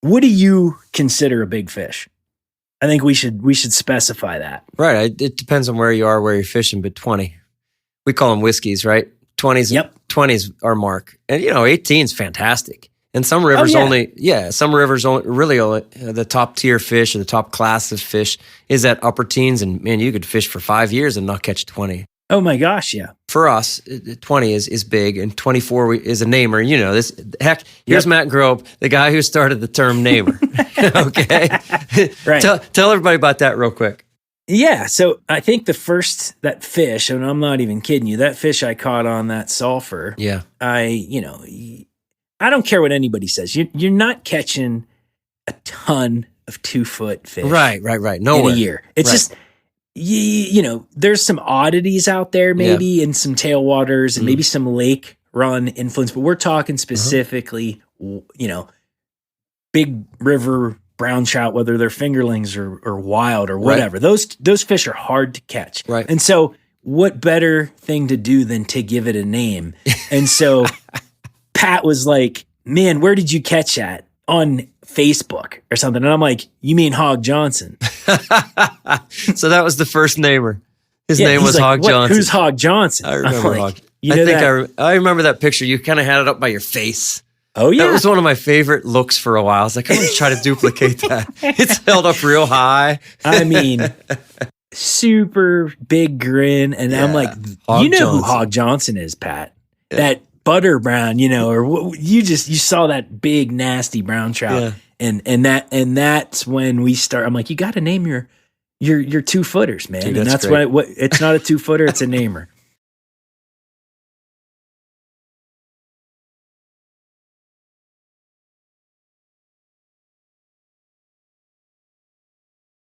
what do you consider a big fish? I think we should specify that. Right. It depends on where you are, where you're fishing, but 20. We call them whiskeys, right? 20's, Yep. 20's our mark. And, 18's fantastic. And some rivers some rivers really only, the top tier fish or the top class of fish is at upper teens. And man, you could fish for 5 years and not catch 20. Oh my gosh, yeah. For us, 20 is big, and 24 is a namer. Here's Matt Grobe, the guy who started the term namer. Okay? Right. Tell everybody about that real quick. Yeah, so I think that fish, and I'm not even kidding you, that fish I caught on that sulfur, yeah, I don't care what anybody says. You're not catching a ton of 2-foot fish. Right. Nowhere. In a year. It's just, there's some oddities out there maybe in some tailwaters and maybe some lake run influence, but we're talking specifically, big river brown trout, whether they're fingerlings or wild or whatever. Right. Those fish are hard to catch. Right. And so what better thing to do than to give it a name? And so Pat was like, man, where did you catch that? On Facebook or something. And I'm like, you mean Hog Johnson? So that was the first namer. His name was Hog Johnson. Who's Hog Johnson? I remember Hog. I remember that picture. You kind of had it up by your face. Oh, yeah. That was one of my favorite looks for a while. I was like, I'm going to try to duplicate that. It's held up real high. I mean, super big grin. And I'm like, who Hog Johnson is, Pat? Yeah. That butter brown, or you saw that big nasty brown trout, and that's when we start. I'm like, you got to name your 2-footers, man. Dude, and that's why it's not a 2-footer, it's a namer.